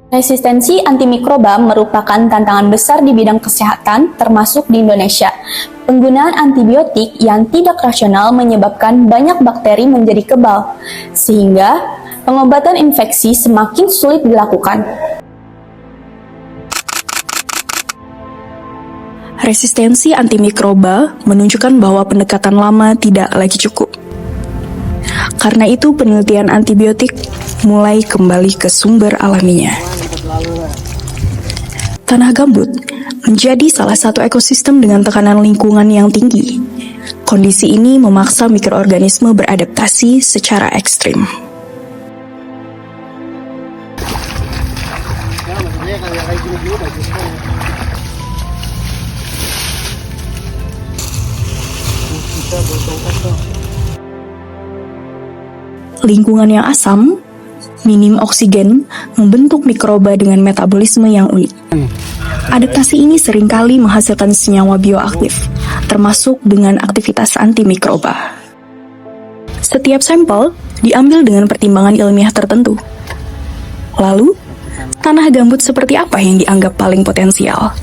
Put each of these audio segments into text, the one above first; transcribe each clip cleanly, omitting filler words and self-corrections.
Resistensi antimikroba merupakan tantangan besar di bidang kesehatan, termasuk di Indonesia. Penggunaan antibiotik yang tidak rasional menyebabkan banyak bakteri menjadi kebal, sehingga pengobatan infeksi semakin sulit dilakukan. Resistensi antimikroba menunjukkan bahwa pendekatan lama tidak lagi cukup. Karena itu, penelitian antibiotik mulai kembali ke sumber alaminya. Tanah gambut menjadi salah satu ekosistem dengan tekanan lingkungan yang tinggi. Kondisi ini memaksa mikroorganisme beradaptasi secara ekstrim. Lingkungan yang asam, minim oksigen, membentuk mikroba dengan metabolisme yang unik. Adaptasi ini seringkali menghasilkan senyawa bioaktif, termasuk dengan aktivitas antimikroba. Setiap sampel diambil dengan pertimbangan ilmiah tertentu. Lalu, tanah gambut seperti apa yang dianggap paling potensial?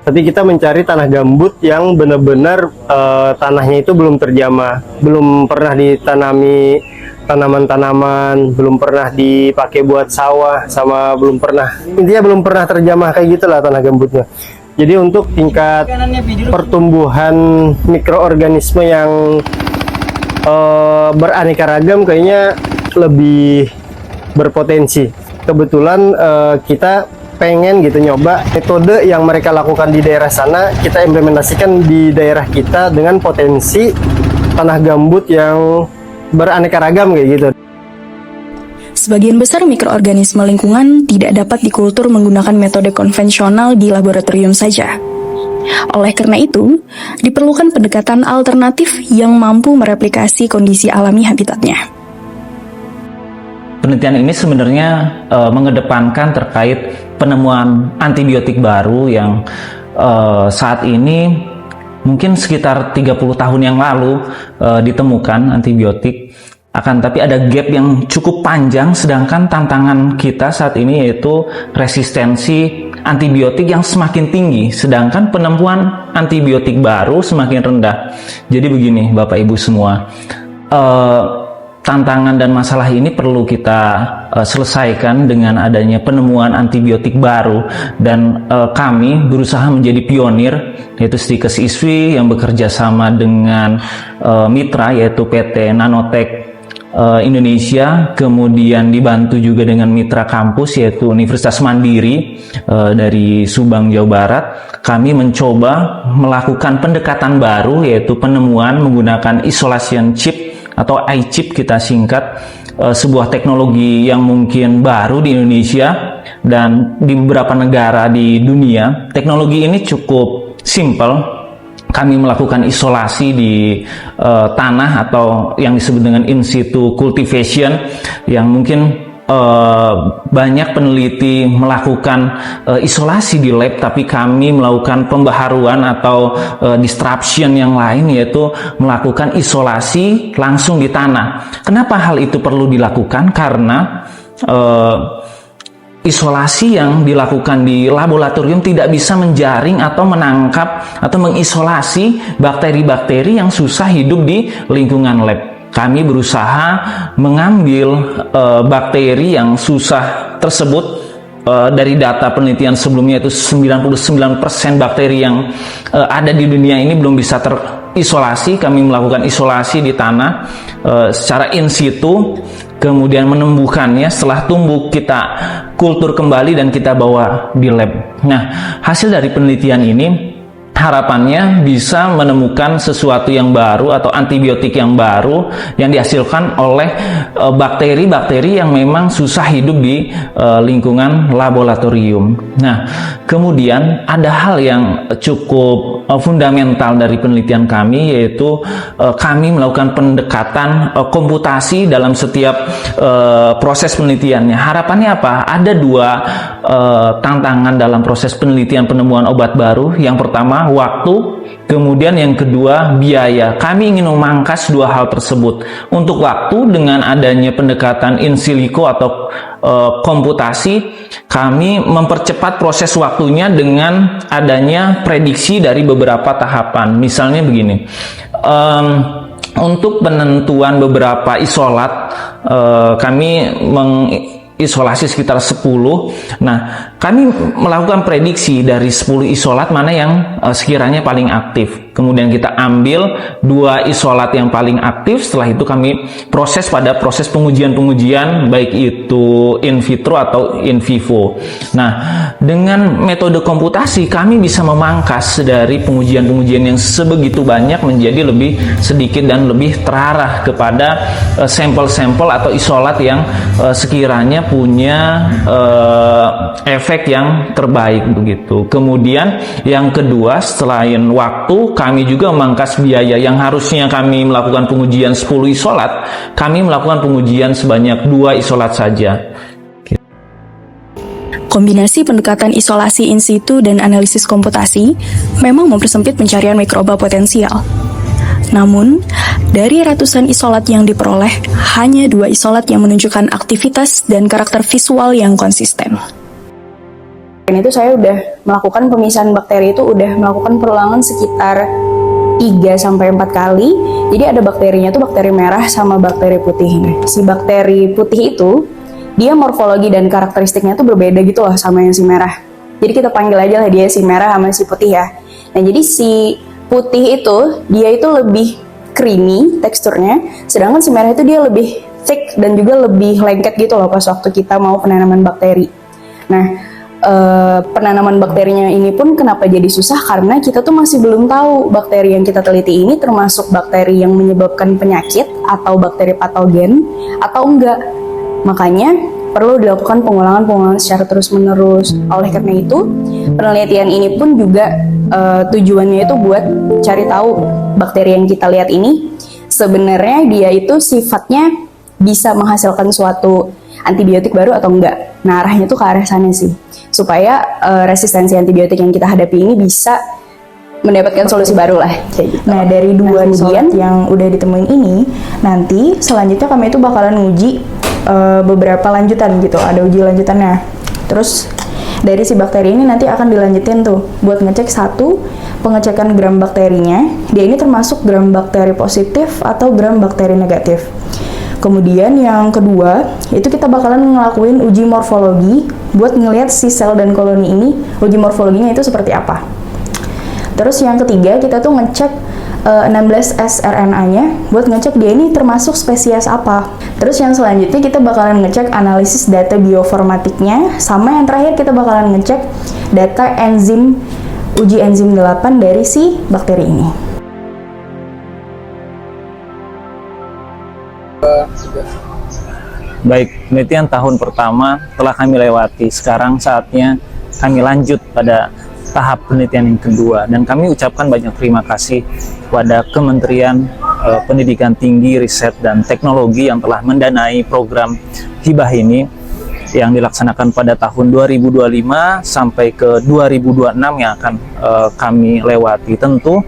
Tapi kita mencari tanah gambut yang benar-benar tanahnya itu belum terjamah, belum pernah ditanami tanaman-tanaman, belum pernah dipakai buat sawah, sama intinya belum pernah terjamah kayak gitulah tanah gambutnya. Jadi untuk tingkat pertumbuhan mikroorganisme yang beraneka ragam kayaknya lebih berpotensi. Kebetulan kita pengen gitu nyoba metode yang mereka lakukan di daerah sana, kita implementasikan di daerah kita dengan potensi tanah gambut yang beraneka ragam kayak gitu. Sebagian besar mikroorganisme lingkungan tidak dapat dikultur menggunakan metode konvensional di laboratorium saja. Oleh karena itu, diperlukan pendekatan alternatif yang mampu mereplikasi kondisi alami habitatnya. Penelitian ini sebenarnya mengedepankan terkait penemuan antibiotik baru yang saat ini mungkin sekitar 30 tahun yang lalu ditemukan antibiotik. Akan tapi ada gap yang cukup panjang, sedangkan tantangan kita saat ini yaitu resistensi antibiotik yang semakin tinggi, sedangkan penemuan antibiotik baru semakin rendah. Jadi begini Bapak Ibu semua, tantangan dan masalah ini perlu kita selesaikan dengan adanya penemuan antibiotik baru, dan kami berusaha menjadi pionir, yaitu Stikes ISWI yang bekerja sama dengan mitra yaitu PT Nanotech Indonesia, kemudian dibantu juga dengan mitra kampus yaitu Universitas Mandiri dari Subang, Jawa Barat. Kami mencoba melakukan pendekatan baru yaitu penemuan menggunakan isolation chip atau iChip kita singkat, sebuah teknologi yang mungkin baru di Indonesia dan di beberapa negara di dunia. Teknologi ini cukup simple. Kami melakukan isolasi di tanah atau yang disebut dengan in situ cultivation, yang mungkin banyak peneliti melakukan isolasi di lab, tapi kami melakukan pembaharuan atau disruption yang lain, yaitu melakukan isolasi langsung di tanah. Kenapa hal itu perlu dilakukan? Karena isolasi yang dilakukan di laboratorium tidak bisa menjaring atau menangkap atau mengisolasi bakteri-bakteri yang susah hidup di lingkungan lab. Kami berusaha mengambil bakteri yang susah tersebut. Dari data penelitian sebelumnya itu 99% bakteri yang ada di dunia ini belum bisa terisolasi. Kami melakukan isolasi di tanah secara in situ, kemudian menumbuhkannya. Setelah tumbuh kita kultur kembali dan kita bawa di lab. Nah, hasil dari penelitian ini harapannya bisa menemukan sesuatu yang baru atau antibiotik yang baru yang dihasilkan oleh bakteri-bakteri yang memang susah hidup di lingkungan laboratorium. Nah, kemudian ada hal yang cukup fundamental dari penelitian kami, yaitu kami melakukan pendekatan komputasi dalam setiap proses penelitiannya. Harapannya apa? Ada dua tantangan dalam proses penelitian penemuan obat baru. Yang pertama, pertama waktu, kemudian yang kedua biaya. Kami ingin memangkas dua hal tersebut. Untuk waktu, dengan adanya pendekatan in silico atau komputasi, kami mempercepat proses waktunya dengan adanya prediksi dari beberapa tahapan. Misalnya begini, untuk penentuan beberapa isolat, kami mengisolasi sekitar 10. Nah, kami melakukan prediksi dari 10 isolat mana yang sekiranya paling aktif. Kemudian kita ambil 2 isolat yang paling aktif. Setelah itu kami proses pada proses pengujian-pengujian, baik itu in vitro atau in vivo. Nah, dengan metode komputasi kami bisa memangkas dari pengujian-pengujian yang sebegitu banyak menjadi lebih sedikit dan lebih terarah kepada sampel-sampel atau isolat yang sekiranya punya efek yang terbaik begitu. Kemudian yang kedua, selain waktu, kami juga memangkas biaya. Yang harusnya kami melakukan pengujian 10 isolat, kami melakukan pengujian sebanyak 2 isolat saja. Kombinasi pendekatan isolasi in situ dan analisis komputasi memang mempersempit pencarian mikroba potensial. Namun, dari ratusan isolat yang diperoleh, hanya 2 isolat yang menunjukkan aktivitas dan karakter visual yang konsisten. Dan itu saya udah melakukan pemisahan bakteri itu udah melakukan perulangan sekitar 3-4 kali. Jadi ada bakterinya tuh bakteri merah sama bakteri putih. Nah, si bakteri putih itu dia morfologi dan karakteristiknya tuh berbeda gitu loh sama yang si merah. Jadi kita panggil aja lah dia si merah sama si putih ya. Nah, jadi si putih itu dia itu lebih creamy teksturnya, sedangkan si merah itu dia lebih thick dan juga lebih lengket gitu loh pas waktu kita mau penanaman bakteri. Nah, penanaman bakterinya ini pun kenapa jadi susah, karena kita tuh masih belum tahu bakteri yang kita teliti ini termasuk bakteri yang menyebabkan penyakit atau bakteri patogen atau enggak. Makanya perlu dilakukan pengulangan secara terus-menerus. Oleh karena itu, penelitian ini pun juga tujuannya itu buat cari tahu bakteri yang kita lihat ini sebenarnya dia itu sifatnya bisa menghasilkan suatu antibiotik baru atau enggak. Nah, arahnya tuh ke arah sana sih, supaya resistensi antibiotik yang kita hadapi ini bisa mendapatkan solusi baru lah. Nah, dari 2 isolat yang udah ditemuin ini, nanti selanjutnya kami itu bakalan nguji beberapa lanjutan gitu, ada uji lanjutannya. Terus dari si bakteri ini nanti akan dilanjutin tuh buat ngecek satu, pengecekan gram bakterinya, dia ini termasuk gram bakteri positif atau gram bakteri negatif. Kemudian yang kedua, itu kita bakalan ngelakuin uji morfologi buat ngelihat si sel dan koloni ini, uji morfologinya itu seperti apa. Terus yang ketiga, kita tuh ngecek 16S RNA-nya buat ngecek dia ini termasuk spesies apa. Terus yang selanjutnya kita bakalan ngecek analisis data bioformatiknya, sama yang terakhir kita bakalan ngecek data enzim, uji enzim 8 dari si bakteri ini. Baik, penelitian tahun pertama telah kami lewati. Sekarang saatnya kami lanjut pada tahap penelitian yang kedua, dan kami ucapkan banyak terima kasih kepada Kementerian Pendidikan Tinggi, Riset dan Teknologi yang telah mendanai program hibah ini yang dilaksanakan pada tahun 2025 sampai ke 2026 yang akan kami lewati. Tentu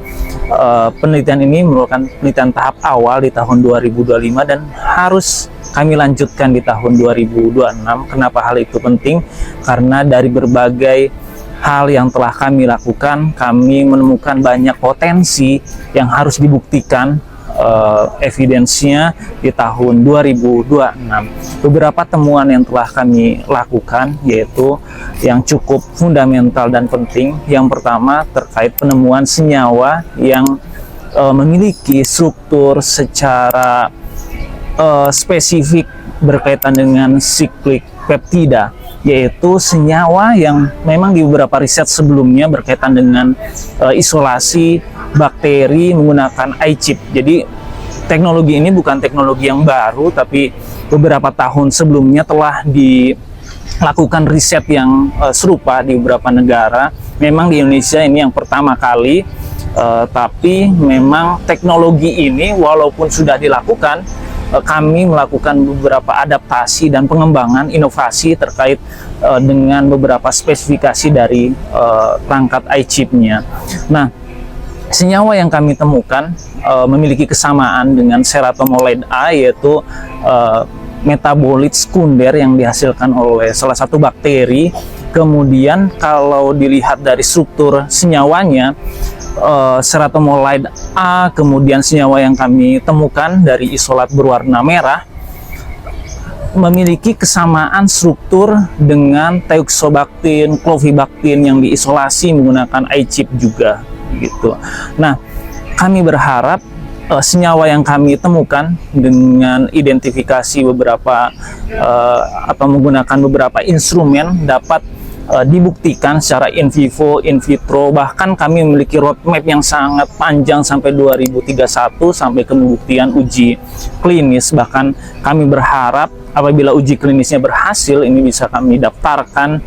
penelitian ini merupakan penelitian tahap awal di tahun 2025 dan harus kami lanjutkan di tahun 2026. Kenapa hal itu penting? Karena dari berbagai hal yang telah kami lakukan, kami menemukan banyak potensi yang harus dibuktikan evidensinya di tahun 2026. Beberapa temuan yang telah kami lakukan yaitu yang cukup fundamental dan penting. Yang pertama terkait penemuan senyawa yang memiliki struktur secara spesifik berkaitan dengan siklik peptida, yaitu senyawa yang memang di beberapa riset sebelumnya berkaitan dengan isolasi bakteri menggunakan iChip. Jadi teknologi ini bukan teknologi yang baru, tapi beberapa tahun sebelumnya telah dilakukan riset yang serupa di beberapa negara. Memang di Indonesia ini yang pertama kali, tapi memang teknologi ini walaupun sudah dilakukan, kami melakukan beberapa adaptasi dan pengembangan inovasi terkait dengan beberapa spesifikasi dari perangkat iChip-nya. Nah, senyawa yang kami temukan memiliki kesamaan dengan seratomolide A, yaitu metabolit sekunder yang dihasilkan oleh salah satu bakteri. Kemudian kalau dilihat dari struktur senyawanya, seratomolide A, kemudian senyawa yang kami temukan dari isolat berwarna merah memiliki kesamaan struktur dengan Teuxobactin, Clovibactin yang diisolasi menggunakan iChip juga gitu. Nah, kami berharap senyawa yang kami temukan dengan identifikasi beberapa atau menggunakan beberapa instrumen dapat dibuktikan secara in vivo, in vitro, bahkan kami memiliki roadmap yang sangat panjang sampai 2031 sampai ke pembuktian uji klinis. Bahkan kami berharap apabila uji klinisnya berhasil, ini bisa kami daftarkan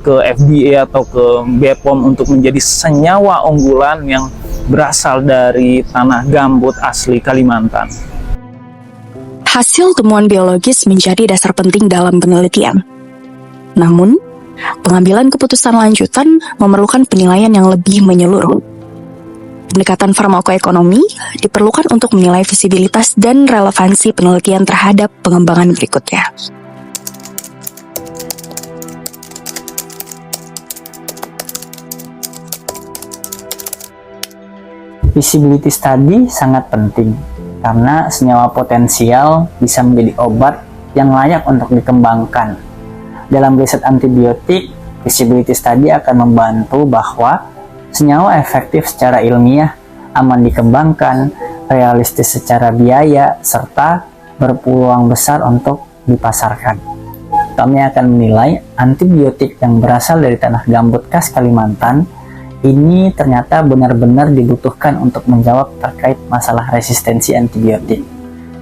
ke FDA atau ke BPOM untuk menjadi senyawa unggulan yang berasal dari tanah gambut asli Kalimantan. Hasil temuan biologis menjadi dasar penting dalam penelitian. Namun, pengambilan keputusan lanjutan memerlukan penilaian yang lebih menyeluruh. Pendekatan farmakoekonomi diperlukan untuk menilai visibilitas dan relevansi penelitian terhadap pengembangan berikutnya. Visibility study sangat penting karena senyawa potensial bisa menjadi obat yang layak untuk dikembangkan. Dalam riset antibiotik, visibility study akan membantu bahwa senyawa efektif secara ilmiah, aman dikembangkan, realistis secara biaya, serta berpeluang besar untuk dipasarkan. Kami akan menilai antibiotik yang berasal dari tanah gambut khas Kalimantan ini ternyata benar-benar dibutuhkan untuk menjawab terkait masalah resistensi antibiotik,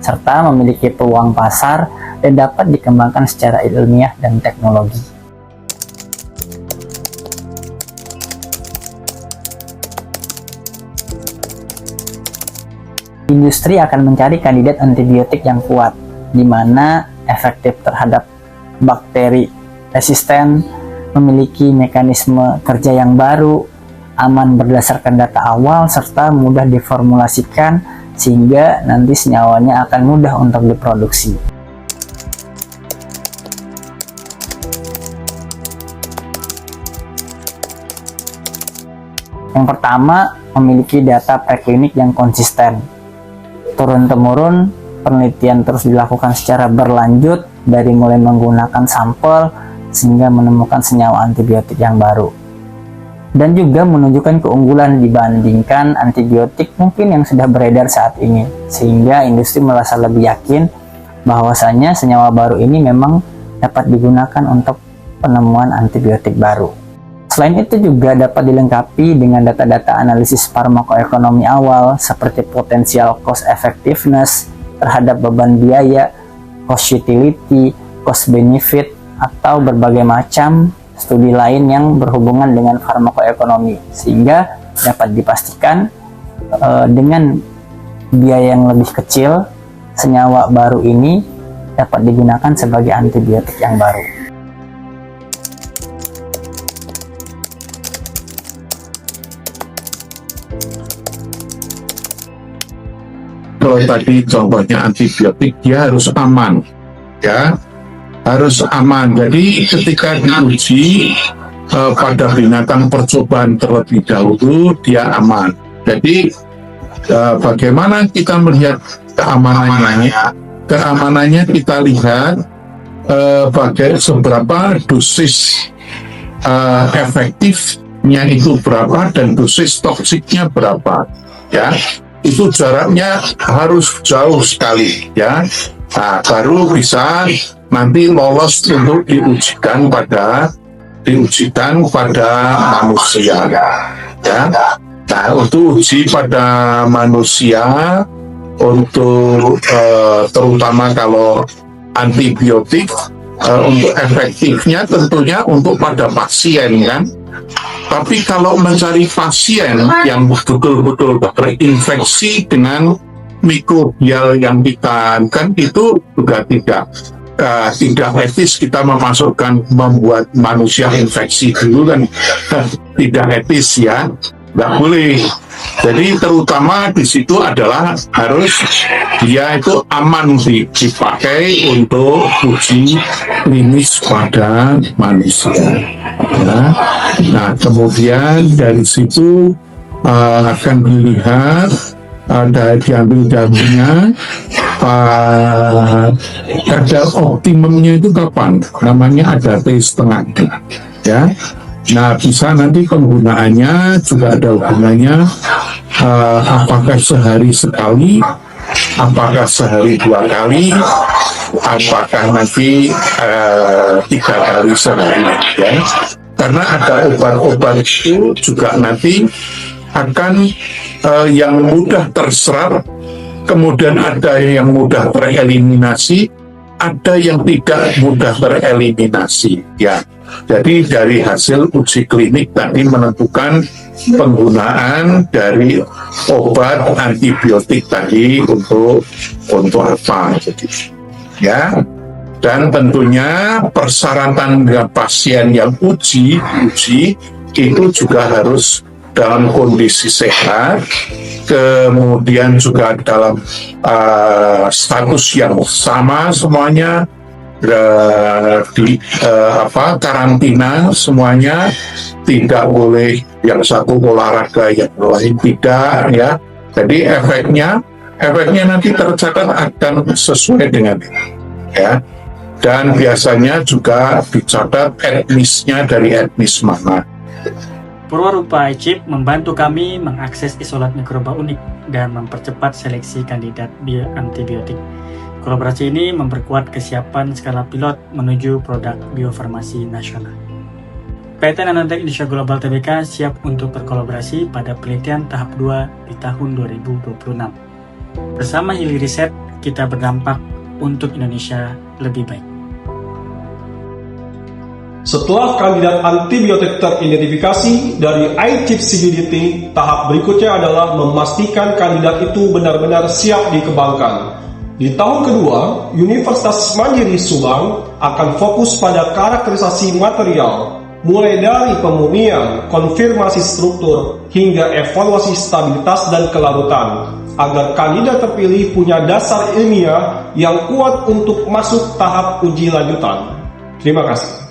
serta memiliki peluang pasar dan dapat dikembangkan secara ilmiah dan teknologi. Industri akan mencari kandidat antibiotik yang kuat, di mana efektif terhadap bakteri resisten, memiliki mekanisme kerja yang baru, aman berdasarkan data awal, serta mudah diformulasikan sehingga nanti senyawanya akan mudah untuk diproduksi. Yang pertama, memiliki data preklinik yang konsisten. Turun-temurun, penelitian terus dilakukan secara berlanjut dari mulai menggunakan sampel sehingga menemukan senyawa antibiotik yang baru. Dan juga menunjukkan keunggulan dibandingkan antibiotik mungkin yang sudah beredar saat ini, sehingga industri merasa lebih yakin bahwasanya senyawa baru ini memang dapat digunakan untuk penemuan antibiotik baru. Selain itu juga dapat dilengkapi dengan data-data analisis farmakoekonomi awal seperti potensial cost effectiveness terhadap beban biaya, cost utility, cost benefit, atau berbagai macam studi lain yang berhubungan dengan farmakoekonomi, sehingga dapat dipastikan dengan biaya yang lebih kecil, senyawa baru ini dapat digunakan sebagai antibiotik yang baru. Kalau tadi contohnya antibiotik, dia harus aman, ya, harus aman. Jadi ketika diuji pada binatang percobaan terlebih dahulu, dia aman. Jadi bagaimana kita melihat keamanannya? Keamanannya kita lihat seberapa dosis efektifnya itu berapa dan dosis toksiknya berapa, ya. Itu jaraknya harus jauh sekali, ya. Nah, baru bisa nanti lolos untuk diujikan pada manusia, ya. Nah, untuk uji pada manusia, untuk terutama kalau antibiotik, untuk efektifnya tentunya untuk pada pasien, kan. Tapi kalau mencari pasien yang betul-betul terinfeksi dengan mikrobial yang kita kan itu juga tidak etis kita membuat manusia infeksi dulu kan tidak etis ya, nggak boleh. Jadi terutama di situ adalah harus dia itu aman dipakai untuk uji klinis pada manusia. Ya. Nah kemudian dari situ akan dilihat diambil darahnya, kadar optimumnya itu kapan? Namanya ada T,5 ya. Nah bisa nanti penggunaannya juga ada hubungannya, apakah sehari sekali, apakah sehari 2 kali, apakah nanti 3 kali sehari ya. Karena ada obat-obat itu juga nanti akan yang mudah terserap, kemudian ada yang mudah tereliminasi, ada yang tidak mudah tereliminasi ya. Jadi dari hasil uji klinik tadi menentukan penggunaan dari obat antibiotik tadi untuk apa ya. Dan tentunya persyaratan pasien yang uji itu juga harus dalam kondisi sehat, kemudian juga dalam status yang sama semuanya, karantina semuanya, tidak boleh yang satu olahraga yang lain tidak ya. Jadi efeknya nanti tercatat akan sesuai dengan ya. Dan biasanya juga dicatat etnisnya dari etnis mana. Purwarupa iChip membantu kami mengakses isolat mikroba unik dan mempercepat seleksi kandidat bioantibiotik. Kolaborasi ini memperkuat kesiapan skala pilot menuju produk biofarmasi nasional. PT Nanotech Indonesia Global Tbk siap untuk berkolaborasi pada penelitian tahap 2 di tahun 2026. Bersama Hili Riset, kita berdampak untuk Indonesia lebih baik. Setelah kandidat antibiotik teridentifikasi dari iChip CBDT, tahap berikutnya adalah memastikan kandidat itu benar-benar siap dikembangkan. Di tahun kedua, Universitas Mandiri Subang akan fokus pada karakterisasi material, mulai dari pemurnian, konfirmasi struktur, hingga evaluasi stabilitas dan kelarutan, agar kandidat terpilih punya dasar ilmiah yang kuat untuk masuk tahap uji lanjutan. Terima kasih.